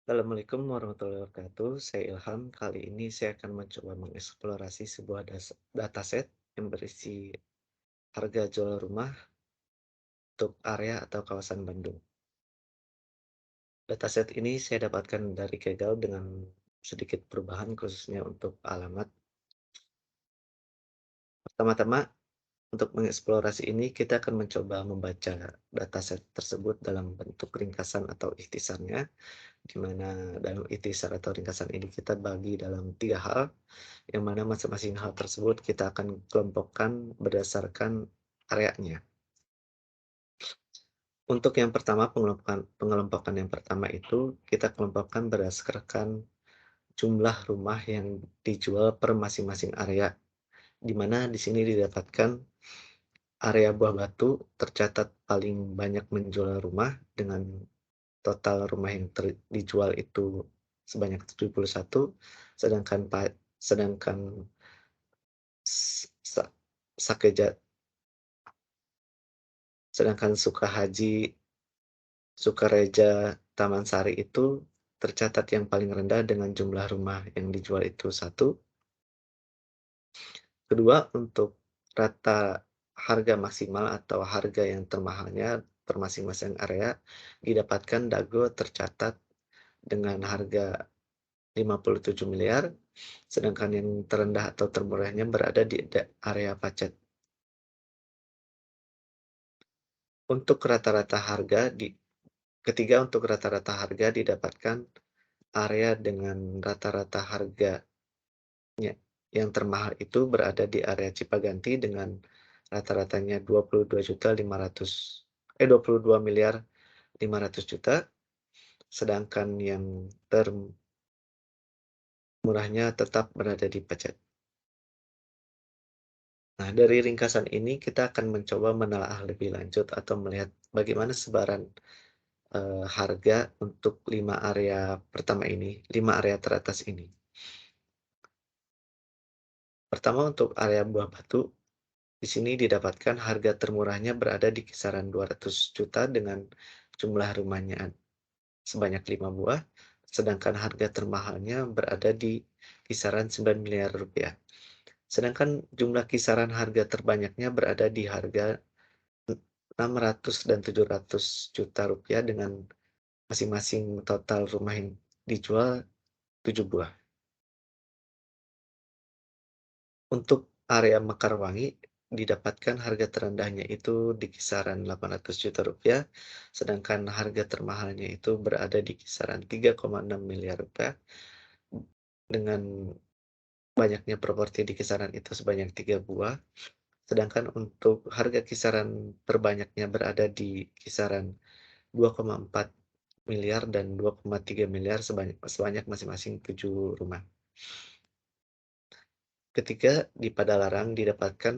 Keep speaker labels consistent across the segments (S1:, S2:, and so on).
S1: Assalamualaikum warahmatullahi wabarakatuh. Saya Ilham. Kali ini saya akan mencoba mengeksplorasi sebuah dataset yang berisi harga jual rumah untuk area atau kawasan Bandung. Dataset ini saya dapatkan dari Kaggle dengan sedikit perubahan khususnya untuk alamat. Pertama-tama, untuk mengeksplorasi ini kita akan mencoba membaca dataset tersebut dalam bentuk ringkasan atau ikhtisarnya, di mana dalam ikhtisar atau ringkasan ini kita bagi dalam tiga hal, yang mana masing-masing hal tersebut kita akan kelompokkan berdasarkan areanya. Untuk yang pertama, pengelompokan yang pertama itu kita kelompokkan berdasarkan jumlah rumah yang dijual per masing-masing area, di mana di sini didapatkan area Buah Batu tercatat paling banyak menjual rumah dengan total rumah yang dijual itu sebanyak 71, sedangkan sedangkan s- sa- Sakeja sedangkan Sukahaji, Sukareja, Taman Sari itu tercatat yang paling rendah dengan jumlah rumah yang dijual itu satu. Kedua, untuk rata harga maksimal atau harga yang termahalnya per masing-masing area didapatkan Dago tercatat dengan harga 57 miliar, sedangkan yang terendah atau termurahnya berada di area Pacet. Untuk rata-rata harga ketiga, untuk rata-rata harga didapatkan area dengan rata-rata harganya yang termahal itu berada di area Cipaganti dengan rata-ratanya 22 miliar 500 juta, sedangkan yang termurahnya tetap berada di Pacet. Nah, dari ringkasan ini kita akan mencoba menelaah lebih lanjut atau melihat bagaimana sebaran harga untuk 5 area pertama ini, 5 area teratas ini. Pertama, untuk area Buah Batu, di sini didapatkan harga termurahnya berada di kisaran 200 juta dengan jumlah rumahnya sebanyak 5 buah, sedangkan harga termahalnya berada di kisaran 9 miliar rupiah. Sedangkan jumlah kisaran harga terbanyaknya berada di harga 600 dan 700 juta rupiah dengan masing-masing total rumah yang dijual 7 buah. Untuk area Mekarwangi, didapatkan harga terendahnya itu di kisaran 800 juta rupiah, sedangkan harga termahalnya itu berada di kisaran 3,6 miliar rupiah, dengan banyaknya properti di kisaran itu sebanyak 3 buah, sedangkan untuk harga kisaran terbanyaknya berada di kisaran 2,4 miliar dan 2,3 miliar sebanyak sebanyak masing-masing 7 rumah. Ketiga, di Padalarang didapatkan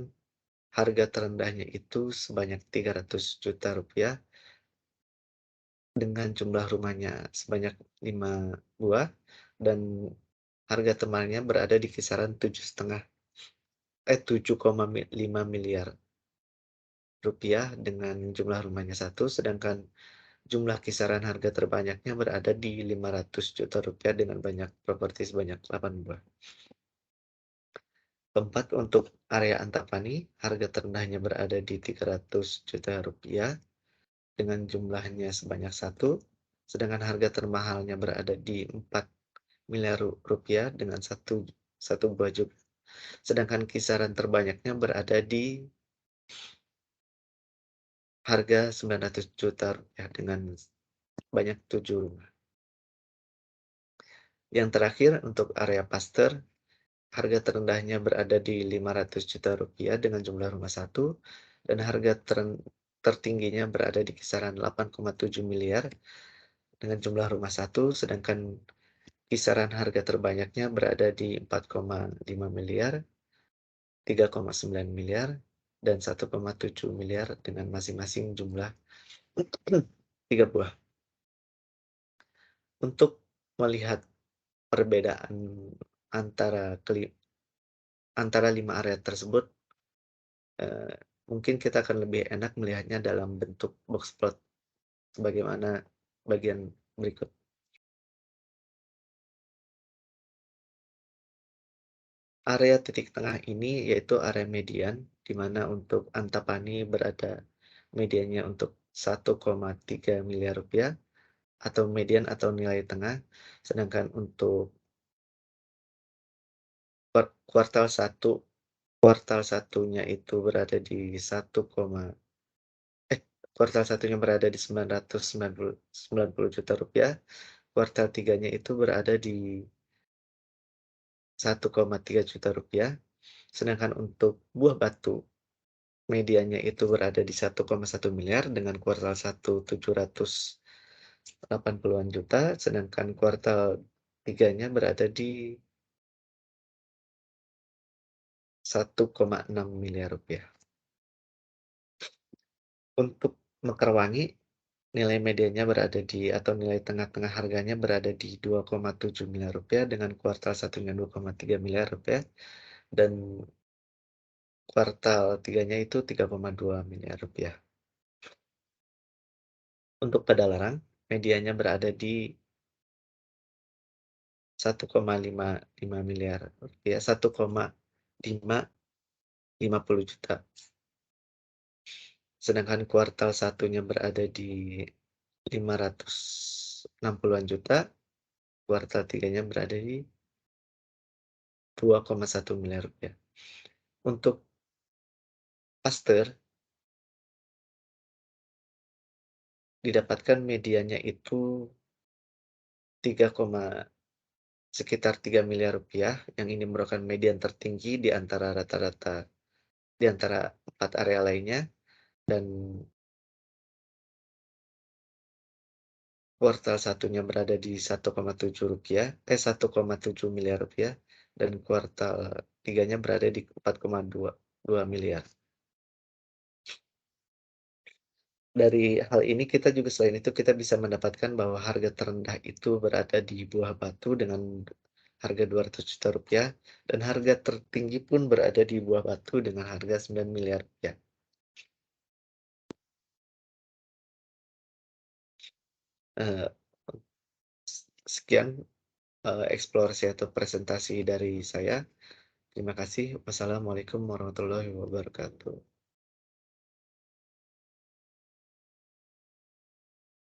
S1: harga terendahnya itu sebanyak 300 juta rupiah dengan jumlah rumahnya sebanyak 5 buah dan harga temannya berada di kisaran 7,5 miliar rupiah dengan jumlah rumahnya satu, sedangkan jumlah kisaran harga terbanyaknya berada di 500 juta rupiah dengan banyak properti sebanyak 8 buah. Keempat, untuk area Antapani, harga terendahnya berada di 300 juta rupiah dengan jumlahnya sebanyak satu, sedangkan harga termahalnya berada di 4 miliar rupiah dengan satu buah juga. Sedangkan kisaran terbanyaknya berada di harga 900 juta rupiah dengan banyak 7 rumah. Yang terakhir, untuk area Pasteur, harga terendahnya berada di 500 juta rupiah dengan jumlah rumah satu, dan harga tertingginya berada di kisaran 8,7 miliar dengan jumlah rumah satu, sedangkan kisaran harga terbanyaknya berada di 4,5 miliar, 3,9 miliar, dan 1,7 miliar dengan masing-masing jumlah 3 buah. Untuk melihat perbedaan antara antara 5 area tersebut, eee, mungkin kita akan lebih enak melihatnya dalam bentuk box plot sebagaimana bagian berikut. Area titik tengah ini yaitu area median, di mana untuk Antapani berada mediannya untuk 1,3 miliar rupiah atau median atau nilai tengah, sedangkan untuk kuartal satu kuartal satunya itu berada di satu koma eh, kuartal satunya berada di 990 juta rupiah, kuartal tiganya itu berada di 1,3 juta rupiah, sedangkan untuk buah batu medianya itu berada di 1,1 miliar dengan kuartal satu 780-an juta, sedangkan kuartal tiganya berada di 1,6 miliar rupiah. Untuk Mekarwangi, nilai medianya berada di atau nilai tengah-tengah harganya berada di 2,7 miliar rupiah dengan kuartal satunya 2,3 miliar rupiah dan kuartal tiganya itu 3,2 miliar rupiah. Untuk Padalarang, medianya berada di 1,55 miliar rupiah, 1,550 juta. Sedangkan kuartal satunya berada di 560-an juta, kuartal tiganya berada di 2,1 miliar rupiah. Untuk Pasteur, didapatkan medianya itu 3, sekitar 3 miliar rupiah, yang ini merupakan median tertinggi di antara rata-rata di antara 4 area lainnya, dan kuartal satunya berada di 1,7 miliar rupiah, dan kuartal tiganya berada di 4,2 miliar. Dari hal ini kita juga selain itu kita bisa mendapatkan bahwa harga terendah itu berada di buah batu dengan harga 200 juta rupiah dan harga tertinggi pun berada di buah batu dengan harga 9 miliar rupiah. Eee, Sekian, eksplorasi atau presentasi dari saya. Terima kasih. Wassalamualaikum warahmatullahi wabarakatuh.